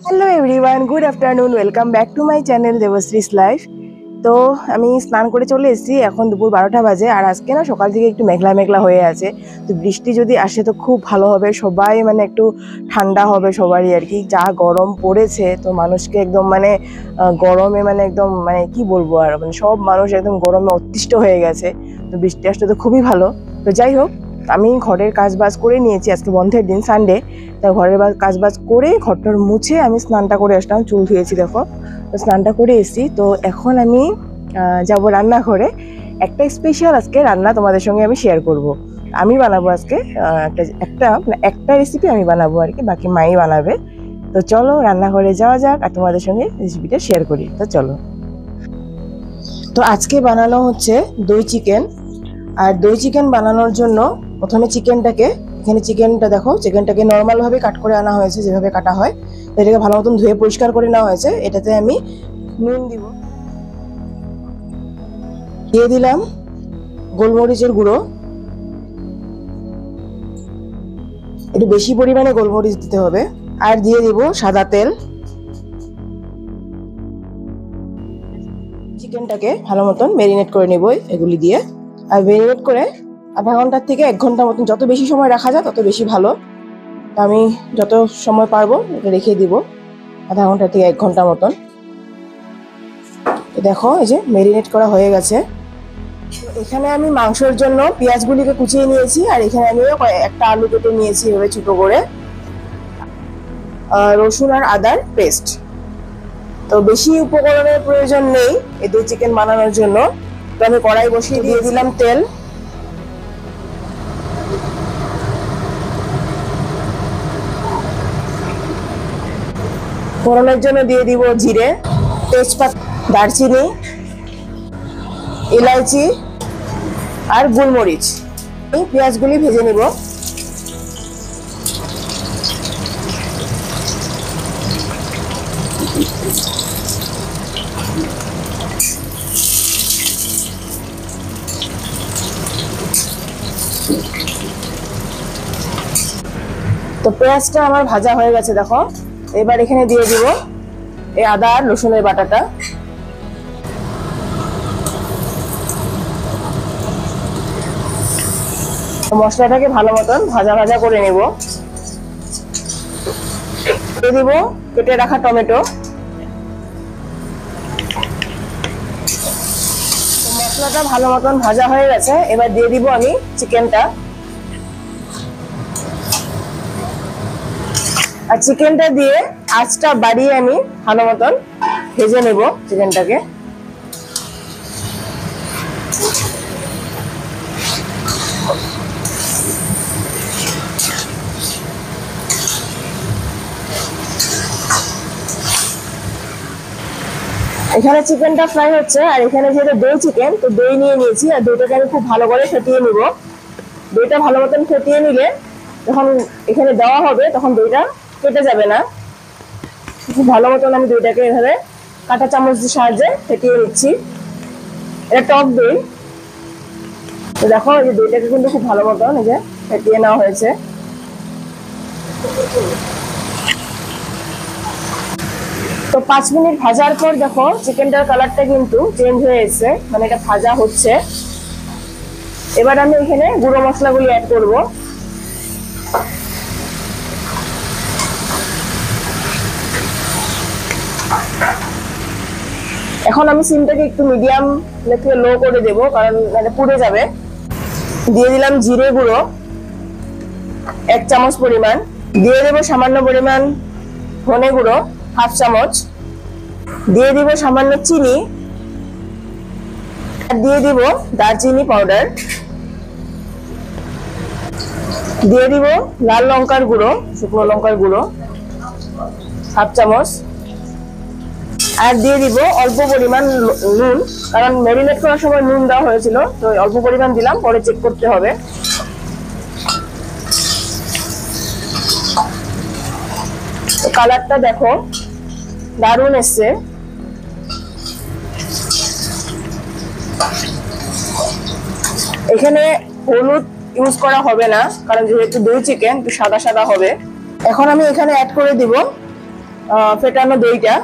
Hello everyone, good afternoon. Welcome back to my channel Debashree's life. তো আমি স্নান করে চলে এসেছি, এখন দুপুর 12টা বাজে। আর আজকে না সকাল থেকে একটু মেঘলা মেঘলা হয়ে আছে, তো বৃষ্টি যদি আসে তো খুব ভালো হবে, সবাই মানে একটু ঠান্ডা হবে সবারই আর কি। যা গরম পড়েছে তো মানুষকে একদম মানে গরমে মানে একদম মানে কি বলবো, আর মানে সব মানুষ একদম গরমে অতিষ্ঠ হয়ে গেছে। তো বৃষ্টি আসলে তো খুবই ভালো। তো যাই হোক, আমি ঘরের কাজ বাজ করে নিয়েছি, আজকে বন্ধের দিন, সানডে। তা ঘরের কাজ বাজ করে ঘরটার মুছে আমি স্নানটা করে আসলাম, চুল ধুয়েছি দেখো। তো স্নানটা করে এসেছি, তো এখন আমি যাব রান্নাঘরে। একটা স্পেশাল আজকে রান্না তোমাদের সঙ্গে আমি শেয়ার করব। আমি বানাবো আজকে একটা রেসিপি আমি বানাবো আর কি, বাকি মাই বানাবে। তো চলো রান্নাঘরে যাওয়া যাক আর তোমাদের সঙ্গে রেসিপিটা শেয়ার করি। তো চলো। তো আজকে বানানো হচ্ছে দই চিকেন। আর দই চিকেন বানানোর জন্য প্রথমে এখানে চিকেনটা দেখো, চিকেনটাকে নর্মাল ভাবে কাট করে আনা হয়েছে, যেভাবে কাটা হয়। তো এটাকে ভালো মতন ধুয়ে পরিষ্কার করে নেওয়া হয়েছে। এটাতে আমি নুন দিয়ে দিলাম গোলমরিচের গুঁড়ো, একটু বেশি পরিমাণে গোলমরিচ দিতে হবে। আর দিয়ে দিব সাদা তেল। চিকেনটাকে ভালো মতন ম্যারিনেট করে নেব এগুলি দিয়ে। আর ম্যারিনেট করে আধা ঘন্টার থেকে 1 ঘন্টা মতন, যত বেশি সময় রাখা যায় তত বেশি ভালো। আমি যত সময় পারবো এটা রেখে দিব, আধা ঘন্টা থেকে 1 ঘন্টা মতন। দেখো এই যে ম্যারিনেট করা হয়ে গেছে। এখানে আমি মাংসের জন্য পেঁয়াজগুলিকে কুচিয়ে নিয়েছি, আর এখানে আমি একটা আলু কেটে নিয়েছি এভাবে ছোট করে, রসুন আর আদার পেস্ট। তো বেশি উপকরণের প্রয়োজন নেই এই দই চিকেন বানানোর জন্য। তো আমি কড়াই বসিয়ে দিয়ে দিলাম তেল। ফোড়নের জন্য দিয়ে দিব জিরে, তেজপাতা, দারচিনি, এলাচি আর গোলমরিচ। এই পেঁয়াজগুলি ভেজে নিব। তো পেঁয়াজটা আমার ভাজা হয়ে গেছে দেখো। এবার এখানে দিয়ে দিব এই আদা আর রসুনের বাটাটা। মশলাটাকে ভালো মতন ভাজা ভাজা করে নেব। দিয়ে দিব কেটে রাখা টমেটো। মশলাটা ভালো মতন ভাজা হয়ে গেছে, এবার দিয়ে দিব আমি চিকেনটা। আর চিকেনটা দিয়ে আঁচটা বাড়িয়ে আমি ভালো মতন ভেজে নেব চিকেনটাকে। এখানে চিকেনটা ফ্রাই হচ্ছে, আর এখানে যেহেতু দই চিকেন, তো দই নিয়ে নিয়েছি, আর দইটাকে আমি খুব ভালো করে ফেটিয়ে নিব। দইটা ভালো মতন ফেটিয়ে নিলে যখন এখানে দেওয়া হবে তখন দইটা কেটে যাবে না। খুব ভালো মতন আমি দইটাকে এভাবে কাঁটা চামচের সাহায্যে ফেটিয়ে নিচ্ছি। এটা টক দই। তো দেখো এই দইটাকে কিন্তু খুব ভালো মতন এই যে ফেটিয়ে নেওয়া হয়েছে। তো 5 মিনিট ভাজার পর দেখো চিকেনটার কালারটা কিন্তু চেঞ্জ হয়ে এসেছে, মানে এটা ভাজা হচ্ছে। এবার আমি এখানে গুঁড়ো মশলাগুলি অ্যাড করব। এখন আমি সিমটাকে একটু মিডিয়াম থেকে লো করে দেব, কারণ মানে পুড়ে যাবে। দিয়ে দিলাম জিরে গুঁড়ো 1 চামচ পরিমাণ। দিয়ে দেব সামান্য পরিমাণ ধনে গুঁড়ো 1/2 চামচ। দিয়ে দিব সামান্য চিনি, আর দিয়ে দিব দারচিনি পাউডার। দিয়ে দিব লাল লঙ্কার গুঁড়ো, শুকনো লঙ্কার গুঁড়ো 1/2 চামচ। আর দিয়ে দিব অল্প পরিমাণ নুন, কারণ ম্যারিনেট করার সময় নুন দেওয়া হয়েছিল, তো অল্প পরিমাণ দিলাম, পরে চেক করতে হবে। কালারটা দেখো দারুণ এসছে। এখানে হলুদ ইউজ করা হবে না, কারণ যেহেতু দই চিকেন একটু সাদা সাদা হবে। এখন আমি এখানে অ্যাড করে দিব ফেটানো দইটা।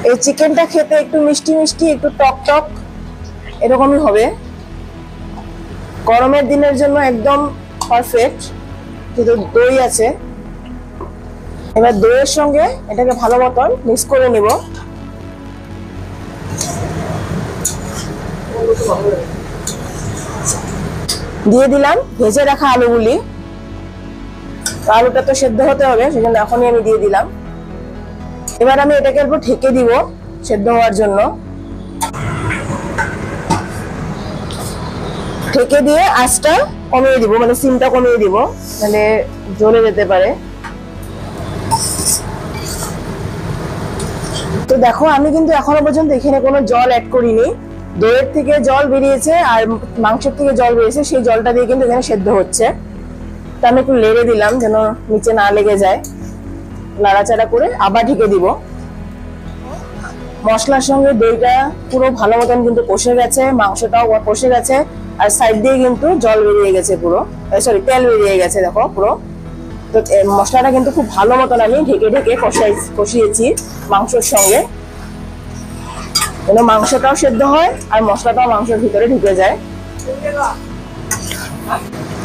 এই চিকেনটা খেতে একটু মিষ্টি মিষ্টি, একটু টক টক এরকমই হবে। গরমের দিনের জন্য একদম পারফেক্ট, যেহেতু দই আছে। এবার দইয়ের সঙ্গে এটাকে ভালো মতন মিক্স করে নিব। দিয়ে দিলাম ভেজে রাখা আলুগুলি। আলুটা তো সেদ্ধ হতে হবে, সেজন্য এখনই আমি দিয়ে দিলাম। এবার আমি এটাকে একটু ঢেকে দিব সেদ্ধ হওয়ার জন্য। ঢেকে দিয়ে আঁচটা কমিয়ে দিব, মানে সিমটা কমিয়ে দিব, মানে জ্বলে যেতে পারে। তো দেখো আমি কিন্তু এখনো পর্যন্ত এখানে কোনো জল অ্যাড করিনি। দইয়ের থেকে জল বেরিয়েছে আর মাংসের থেকে জল বেরিয়েছে, সেই জলটা দিয়ে কিন্তু এখানে সেদ্ধ হচ্ছে। তো আমি একটু লেড়ে দিলাম যেন নিচে না লেগে যায়, নাড়াচাড়া করে আবার ঢেকে দিব। মশলার সঙ্গে দইটা পুরো ভালো মতন কিন্তু কষে গেছে, মাংসটাও কষে গেছে, আর সাইড দিয়ে কিন্তু জল বেরিয়ে গেছে পুরো, সরি তেল বেরিয়ে গেছে দেখো পুরো। তো মশলাটা কিন্তু খুব ভালো মতন আমি ঢেকে ঢেকে কষিয়েছি মাংসের সঙ্গে, যেন মাংসটাও সেদ্ধ হয় আর মশলাটাও মাংসের ভিতরে ঢুকে যায়।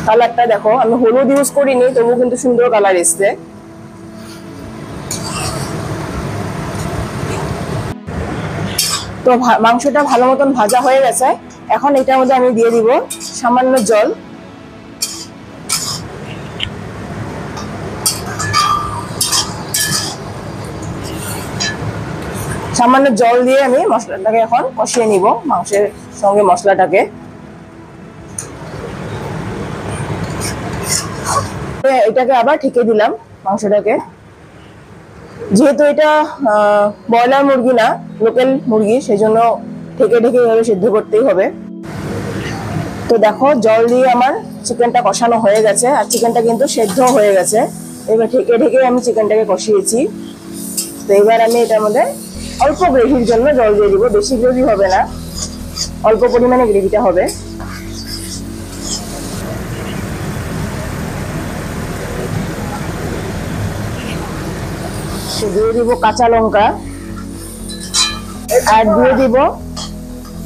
কালারটা দেখো, আমি হলুদ ইউজ করিনি, তবু কিন্তু সুন্দর কালার এসছে। তো মাংসটা ভালো মতন ভাজা হয়ে গেছে। এখন এটার মধ্যে আমি দিয়ে দিব সামান্য জল। সামান্য জল দিয়ে আমি মশলাটাকে এখন কষিয়ে নিব, মাংসের সঙ্গে মশলাটাকে। এটাকে আবার ঢেকে দিলাম মাংসটাকে। যেহেতু এটা ব্রয়লার মুরগি না, লোকাল মুরগি, সেজন্য ঢেকে ঢেকে এভাবে সিদ্ধ করতেই হবে। তো দেখো জল দিয়ে আমার চিকেনটা কষানো হয়ে গেছে, আর চিকেনটা কিন্তু সেদ্ধ হয়ে গেছে। এবার ঢেকে ঢেকে আমি চিকেনটাকে কষিয়েছি। তো এবার আমি এটার মধ্যে অল্প গ্রেভির জন্য জল দিয়ে দিব, বেশি গ্রেভি হবে না, অল্প পরিমাণে গ্রেভিটা হবে। দিয়ে দিব কাঁচা লঙ্কা, আর দিয়ে দিব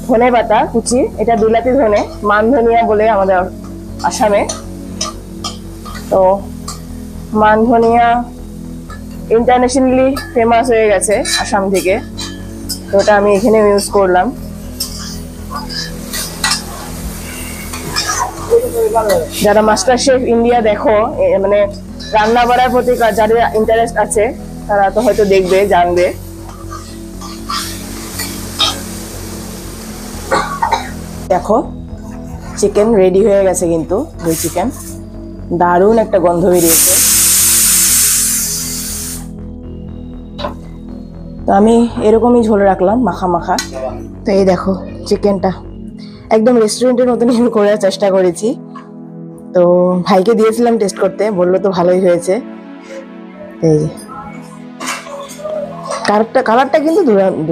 ধনে পাতা কুচি। এটা বিলাতি ধনে, মান ধনিয়া বলে আমাদের আসামে। তো মান ধনিয়া ইন্টারন্যাশনালি ফেমাস হয়ে গেছে আসাম থেকে, তো ওটা আমি এখানে ইউজ করলাম। যারা মাস্টার শেফ ইন্ডিয়া দেখো, মানে রান্না বাড়ার প্রতি যাদের ইন্টারেস্ট আছে তারা তো হয়তো দেখবে, জানবে। দেখো চিকেন রেডি হয়ে গেছে, কিন্তু দই চিকেন দারুণ একটা গন্ধ বেরিয়েছে। তো আমি এরকমই ঝোল রাখলাম, মাখা মাখা। তো এই দেখো চিকেনটা একদম রেস্টুরেন্টের মতন আমি করার চেষ্টা করেছি। তো ভাইকে দিয়েছিলাম টেস্ট করতে, বললো তো ভালোই হয়েছে। এই যে কালারটা কিন্তু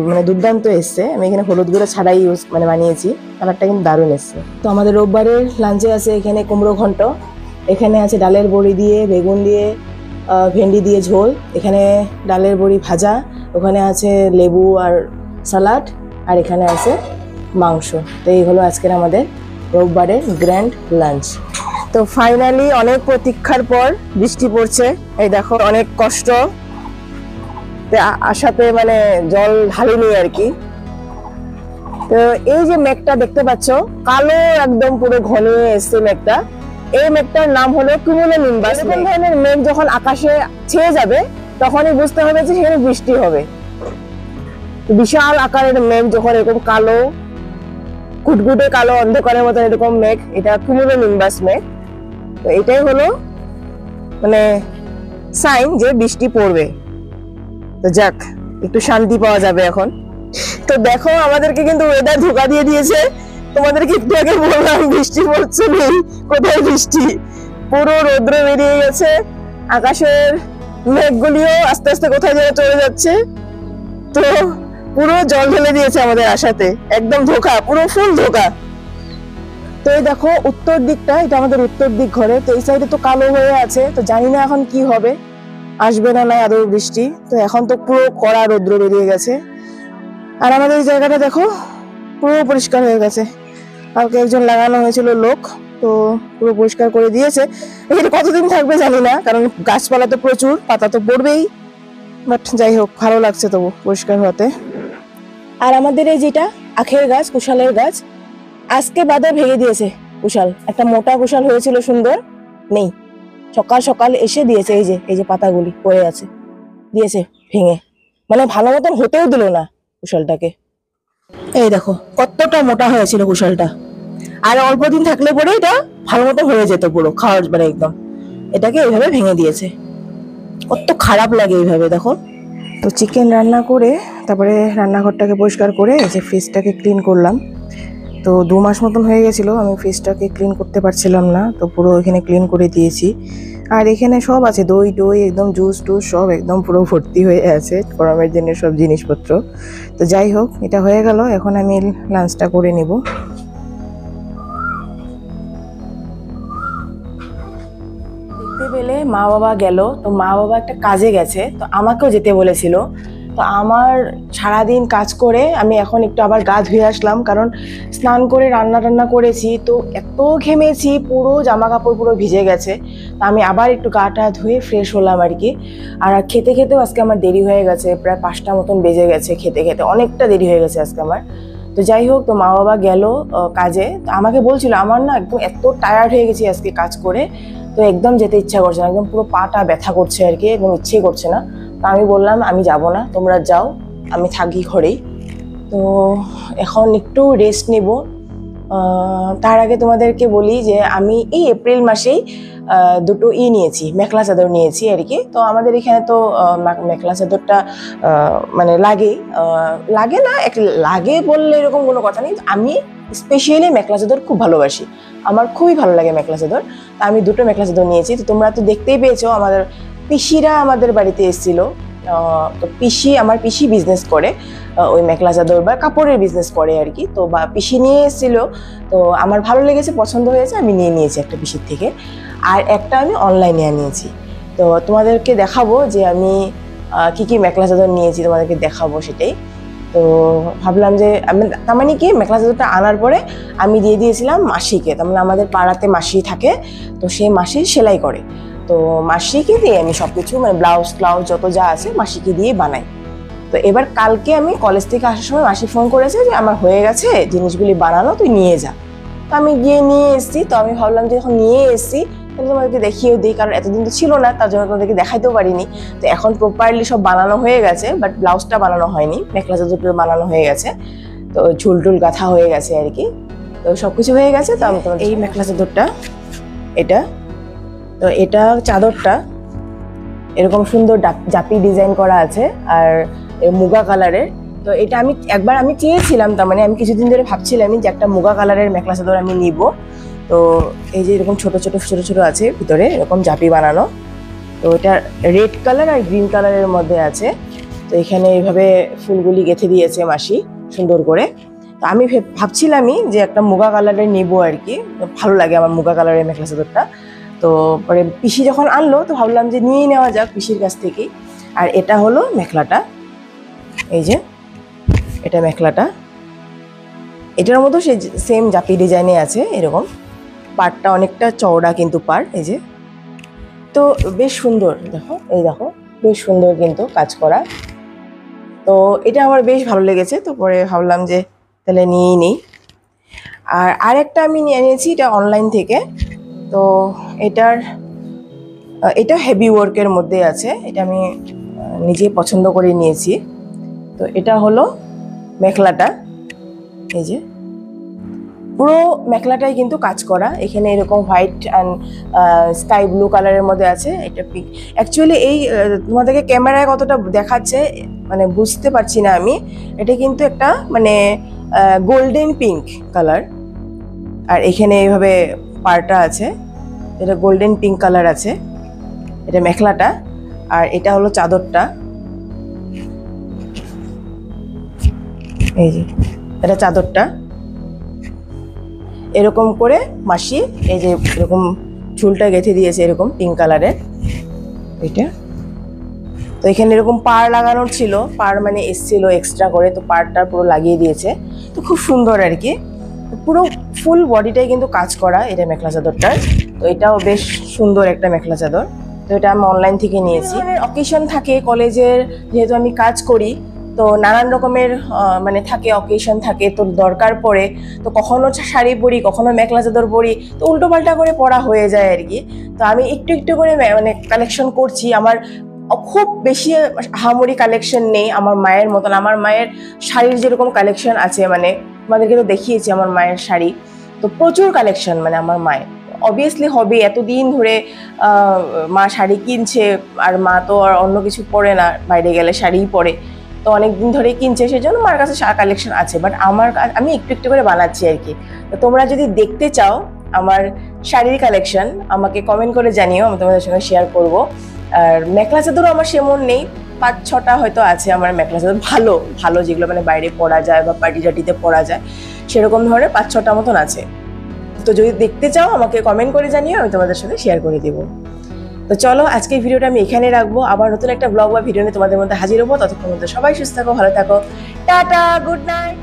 মানে দুর্দান্ত এসছে। আমি এখানে হলুদ গুঁড়ো ছাড়াই বানিয়েছি, কালারটা কিন্তু দারুণ এসছে। তো আমাদের রোববারের লাঞ্চে আছে এখানে কুমড়ো ঘন্ট, এখানে আছে ডালের বড়ি দিয়ে, বেগুন দিয়ে, ভেন্ডি দিয়ে ঝোল, এখানে ডালের বড়ি ভাজা, ওখানে আছে লেবু আর সালাড, আর এখানে আছে মাংস। তো এই হলো আজকের আমাদের রোববারের গ্র্যান্ড লাঞ্চ। তো ফাইনালি অনেক প্রতীক্ষার পর বৃষ্টি পড়ছে। এই দেখো অনেক কষ্ট আশাতে মানে জল ঢালিনি আর কি। তো এই যে মেঘটা দেখতে পাচ্ছ, কালো একদম পুরো ঘনিয়ে এসছে মেঘটা, এই মেঘটার নাম হলো কিউমুলোনিম্বাস। এরকম ধরনের মেঘ যখন আকাশে ছেয়ে যাবে তখনই বুঝতে হবে যে সেখানে বৃষ্টি হবে। বিশাল আকারের মেঘ যখন এরকম কালো কুটকুটে কালো অন্ধকারের মতো এরকম মেঘ, এটা কিউমুলোনিম্বাস মেঘ। তো এটাই হলো মানে সাইন যে বৃষ্টি পড়বে। তো যাক, একটু শান্তি পাওয়া যাবে এখন। তো দেখো আমাদেরকে কিন্তু ওয়েদার ধোকা দিয়ে দিয়েছে। তোমাদেরকে একটু আগে বললাম বৃষ্টি পড়ছে, নেই, কোথায় বৃষ্টি, পুরো রৌদ্র বেরিয়ে গেছে। আকাশের মেঘগুলিও আস্তে আস্তে কোথায় যেন চলে যাচ্ছে। তো পুরো জল ঢেলে দিয়েছে আমাদের আশাতে, একদম ধোকা, পুরো ফুল ধোকা। তো এই দেখো উত্তর দিকটা, এটা আমাদের উত্তর দিক ঘরে, তো এই সাইডে তো কালো হয়ে আছে, তো জানি না এখন কি হবে, আসবে না নাই আদৌ বৃষ্টি। তো এখন তো পুরো কড়া রৌদ্র বেরিয়ে গেছে। আর আমাদের এই জায়গাটা দেখো পুরো পরিষ্কার হয়ে গেছে, কালকে একজন লাগানো হয়েছিল লোক, তো পুরো পরিষ্কার করে দিয়েছে। এখানে কতদিন থাকবে জানি না, কারণ গাছপালা তো প্রচুর, পাতা তো পড়বেই, বাট যাই হোক ভালো লাগছে তবু পরিষ্কার হতে। আর আমাদের এই যেটা আখের গাছ, কুশালের গাছ, আজকে বাদে ভেঙে দিয়েছে কুশাল, একটা মোটা কুশাল হয়েছিল সুন্দর, নেই, সকাল সকাল এসে দিয়েছে, এই যে পাতাগুলি পড়ে আছে, দিয়েছে ভেঙে, মানে ভালো মতন হতেও দিল না কুশালটাকে। এই দেখো কতটা মোটা হয়েছিল কুশালটা, আর অল্প দিন থাকলে পরে এটা ভালো মতো হয়ে যেত পুরো খাওয়ার, মানে একদম, এটাকে এইভাবে ভেঙে দিয়েছে, কত খারাপ লাগে এইভাবে দেখো। তো চিকেন রান্না করে তারপরে রান্নাঘরটাকে পরিষ্কার করে এই যে ফ্রিজটাকে ক্লিন করলাম। তো 2 মাস মতন হয়ে গেছিল, আমি ফ্রিজটাকে ক্লিন করতে পারছিলাম না, তো পুরো এখানে ক্লিন করে দিয়েছি। আর এখানে সব আছে, দই টই একদম, জুস টুস সব একদম পুরো ভর্তি হয়ে আছে গরমের দিনের সব জিনিসপত্র। তো যাই হোক, এটা হয়ে গেল, এখন আমি লাঞ্চটা করে নিব। দেখতে পেলে মা বাবা গেল, তো মা বাবা একটা কাজে গেছে, তো আমাকেও যেতে বলেছিল। তো আমার সারাদিন কাজ করে আমি এখন একটু আবার গা ধুয়ে আসলাম, কারণ স্নান করে রান্না টান্না করেছি, তো এত ঘেমেছি, পুরো জামা কাপড় পুরো ভিজে গেছে। তো আমি আবার একটু গাটা ধুয়ে ফ্রেশ হলাম আর কি। আর খেতে খেতেও আজকে আমার দেরি হয়ে গেছে, প্রায় 5টা মতন বেজে গেছে, খেতে খেতে অনেকটা দেরি হয়ে গেছে আজকে আমার। তো যাই হোক, তো মা বাবা গেল কাজে, তো আমাকে বলছিল আমার না একদম এত টায়ার্ড হয়ে গেছি আজকে কাজ করে, তো একদম যেতে ইচ্ছা করছে না, একদম পুরো পাটা ব্যথা করছে আর কি, একদম ইচ্ছেই করছে না। তো আমি বললাম আমি যাব না, তোমরা যাও, আমি থাকি ঘরেই। তো এখন একটু রেস্ট নিব। তার আগে তোমাদেরকে বলি যে আমি এই এপ্রিল মাসেই দুটো নিয়েছি, মেখলা চাদর নিয়েছি আর কি। তো আমাদের এখানে তো মেখলা চাদরটা মানে লাগে না, লাগে বললে এরকম কোনো কথা নেই, আমি স্পেশালি মেখলা চাদর খুব ভালোবাসি, আমার খুবই ভালো লাগে মেখলা চাদর। তো আমি দুটো মেখলা চাদর নিয়েছি। তো তোমরা তো দেখতেই পেয়েছো, আমাদের পিসিরা আমাদের বাড়িতে এসেছিল। তো আমার পিসি বিজনেস করে, ওই মেখলা চাদর বা কাপড়ের বিজনেস করে আর কি। তো বা পিসি নিয়ে এসেছিল, তো আমার ভালো লেগেছে, পছন্দ হয়েছে, আমি নিয়ে নিয়েছি একটা পিসির থেকে, আর একটা আমি অনলাইনে নিয়েছি। তো তোমাদেরকে দেখাবো যে আমি কি কি মেখলা চাদর নিয়েছি, তোমাদেরকে দেখাবো সেটাই। তো ভাবলাম যে আমি, তার মানে কি, মেখলা চাদরটা আনার পরে আমি দিয়ে দিয়েছিলাম মাসিকে, তার মানে আমাদের পাড়াতে মাসি থাকে, তো সেই মাসি সেলাই করে, তো মাসিকে দিয়ে আমি সবকিছু, মানে ব্লাউজ ট্লাউজ যত যা আছে মাসিকে দিয়ে বানাই। তো এবার কালকে আমি কলেজ থেকে আসার সময় মাসি ফোন করেছে যে আমার হয়ে গেছে জিনিসগুলি বানানো, তুই নিয়ে যা। তো আমি গিয়ে নিয়ে এসেছি। তো আমি ভাবলাম যে যখন নিয়ে এসেছি তাহলে তোমাদেরকে দেখিয়েও দিই, কারণ এতদিন তো ছিল না, তার জন্য তোমাদেরকে দেখাইতেও পারিনি। তো এখন প্রপারলি সব বানানো হয়ে গেছে, বাট ব্লাউজটা বানানো হয়নি, মেখলা চাদরটা বানানো হয়ে গেছে, তো ঝুল টুল গাঁথা হয়ে গেছে আর কি। তো সবকিছু হয়ে গেছে। তো আমি তোমার এই মেখলা চাদরটা, এটা, তো এটা চাদরটা এরকম সুন্দর জাপি ডিজাইন করা আছে, আর মুগা কালারের। তো এটা একবার আমি চেয়েছিলাম, তার মানে আমি কিছুদিন ধরে ভাবছিলাম যে একটা মুগা কালারের মেখলা চাদর আমি নিব। তো এই যে এরকম ছোট ছোট ছোট ছোট আছে ভিতরে, এরকম জাপি বানানো। তো এটা রেড কালার আর গ্রিন কালারের মধ্যে আছে। তো এখানে এইভাবে ফুলগুলি গেঁথে দিয়েছে মাসি সুন্দর করে। তো আমি ভাবছিলামই যে একটা মুগা কালারের নিব আর কি, ভালো লাগে আমার মুগা কালারের মেখলা চাদরটা। তো পরে পিসি যখন আনলো, তো ভাবলাম যে নিয়ে নেওয়া যাক পিসির কাছ থেকেই। আর এটা হলো মেখলাটা, এই যে এটা মেখলাটা, এটার মতো সেই সেম জাপি ডিজাইনে আছে এরকম, পাড়টা অনেকটা চওড়া কিন্তু পাড়, এই যে। তো বেশ সুন্দর, দেখো এই দেখো, বেশ সুন্দর কিন্তু কাজ করা। তো এটা আমার বেশ ভালো লেগেছে। তো পরে ভাবলাম যে তাহলে নিয়েই নিই। আর আরেকটা আমি নিয়ে নিয়েছি, এটা অনলাইন থেকে। তো এটা হেভি ওয়ার্কের মধ্যে আছে, এটা আমি নিজে পছন্দ করে নিয়েছি। তো এটা হলো মেখলাটা, এই যে পুরো মেখলাটাই কিন্তু কাজ করা, এখানে এরকম হোয়াইট অ্যান্ড স্কাই ব্লু কালারের মধ্যে আছে, এটা পিঙ্ক। অ্যাকচুয়ালি এই তোমাদেরকে ক্যামেরায় কতটা দেখাচ্ছে মানে বুঝতে পারছি না আমি, এটা কিন্তু একটা মানে গোল্ডেন পিঙ্ক কালার, আর এখানে এইভাবে পাড়টা আছে, এটা গোল্ডেন পিঙ্ক কালার আছে, এটা মেখলাটা। আর এটা হলো চাদরটা, এই যে এটা চাদরটা, এরকম করে মাসি এই যে এরকম ঝুলটা গেঁথে দিয়েছে এরকম পিঙ্ক কালারের এটা। তো এখানে এরকম পাড় লাগানোর ছিল, পাড় মানে এসছিল এক্সট্রা করে, তো পাড়টা পুরো লাগিয়ে দিয়েছে। তো খুব সুন্দর আর কি, পুরো ফুল বডিটাই কিন্তু কাজ করা এটা মেখলা চাদরটার। তো এটাও বেশ সুন্দর একটা মেখলা চাদর। তো এটা আমি অনলাইন থেকে নিয়েছি। অকেশন থাকে কলেজের, যেহেতু আমি কাজ করি তো নানান রকমের মানে থাকে অকেশন থাকে, তো দরকার পড়ে, তো কখনো শাড়ি পরি কখনো মেখলা চাদর পরি, তো উল্টো পাল্টা করে পরা হয়ে যায় আর কি। তো আমি একটু একটু করে মানে কালেকশন করছি। আমার খুব বেশি হামরি কালেকশন নেই আমার মায়ের মতন। আমার মায়ের শাড়ির যেরকম কালেকশন আছে, মানে আমাদেরকে তো দেখিয়েছি আমার মায়ের শাড়ি, তো প্রচুর কালেকশন মানে আমার মায়ের। অবভিয়াসলি হবে, এতদিন ধরে মা শাড়ি কিনছে, আর মা তো আর অন্য কিছু পরে না, বাইরে গেলে শাড়িই পরে, তো অনেকদিন ধরে কিনছে, সেজন্য মার কাছে কালেকশন আছে। বাট আমি একটু একটু করে বানাচ্ছি আর কি। তো তোমরা যদি দেখতে চাও আমার শাড়ির কালেকশন আমাকে কমেন্ট করে জানিও, আমি তোমাদের সঙ্গে শেয়ার করবো। আর মেখলা চাদরও আমার সেমন নেই, 5-6টা হয়তো আছে আমার মেখলা চাদর, ভালো ভালো যেগুলো মানে বাইরে পরা যায় বা পার্টি টাটিতে পরা যায়, সেরকম ধরনের 5-6টা মতন আছে। তো যদি দেখতে চাও আমাকে কমেন্ট করে জানিও, আমি তোমাদের সঙ্গে শেয়ার করে দেবো। তো চলো আজকে ভিডিওটা আমি এখানে রাখবো, আবার নতুন একটা ব্লগ বা ভিডিও নিয়ে তোমাদের মধ্যে হাজির হবো। ততক্ষণ মধ্যে সবাই সুস্থ থাকো, ভালো থাকো, টাটা, গুড নাইট।